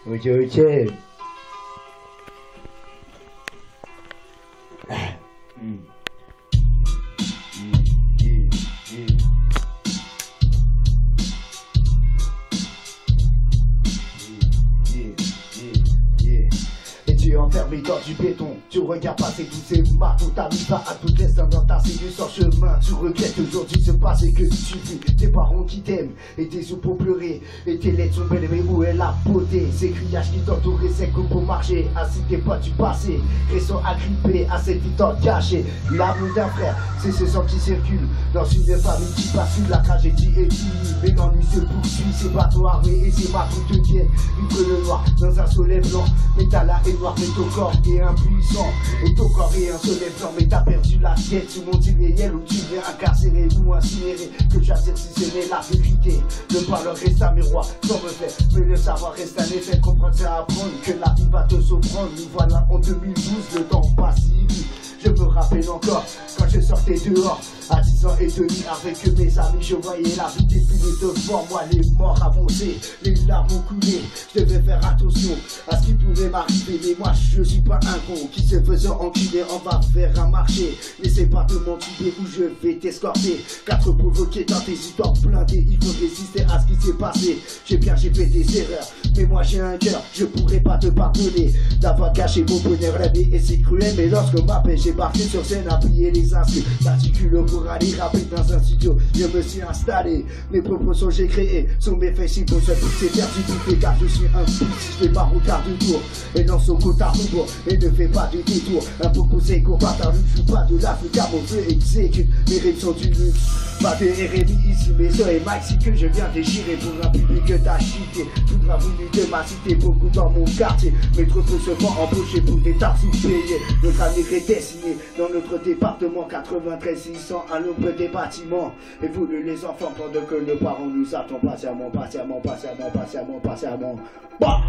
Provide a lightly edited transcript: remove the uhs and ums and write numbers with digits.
Ok, ok. Et tu es enfermé dans du béton, tu regardes passer tous ces marteaux, t'as mis pas à tout destin dans ta cellule sans chemin. Tu regrettes aujourd'hui ce passé que tu vis, tes parents qui t'aiment, et tes yeux pour pleurer, et tes lettres sont belles, mais où est la beauté? Ces grillages qui t'entourent c'est que pour marcher, assis tes pas du passé, restant agrippés à cette vie tant cachée. L'amour d'un frère, c'est ce sang qui circule dans une famille qui bascule, la tragédie est finie, mais l'ennui se poursuit, ces bateaux armés et ces marteaux te tiennent, vivre le noir dans un soleil blanc, mais t'as la haine noire, mais ton corps est impuissant, et ton corps est un soleil blanc, mais t'as perdu la tête, ce monde irréel où tu viens incarcéré ou incinéré, que tu attires si ce n'est la vérité. Le parler reste un miroir sans reflet, mais le savoir reste un effet, comprendre c'est apprendre que la vie va te surprendre. Nous voilà en 2012, le temps passe si vite. Je me rappelle encore quand je sortais dehors à 10 ans et demi avec mes amis, je voyais la vie défiler devant moi, les morts avançaient, les larmes ont coulé. Je devais faire attention à ce qui pouvait m'arriver, mais moi je suis pas un con qui se faisait enculer. On va faire un marché, n'essaie pas de m'enculer ou je vais t'escorter. 4 provoqués dans tes histoires blindées, il faut résister à ce qui s'est passé. J'ai fait des erreurs, mais moi j'ai un cœur, je pourrais pas te pardonner d'avoir caché mon bonheur. La vie est si cruelle, mais lorsque m'appelle, j'ai parti sur scène à plier les instruments, d'articuler pour aller rapide dans un studio. Je me suis installé, mes propres sons j'ai créé, sont mes faits si pour ce tout c'est perdu, tout est car je suis un fou si je fais pas retard de tour, et dans son côte à rebours, et ne fais pas de détour. Un peu poussé, court pas par je joue pas de l'Afrique, car mon feu exécute, mes rimes sont du luxe. Pas de RMI ici, mes soeurs et Maxi que je viens déchirer pour un public que t'as chité. Tout a voulu de ma cité, beaucoup dans mon quartier, mais trop peu se font embaucher pour des tartes sous-payés. Notre avenir est dessiné dans notre département 93 600 à l'ombre des bâtiments. Et vous les enfants pendant que nos parents nous attendent patiemment, patiemment, patiemment, patiemment, patiemment. Bah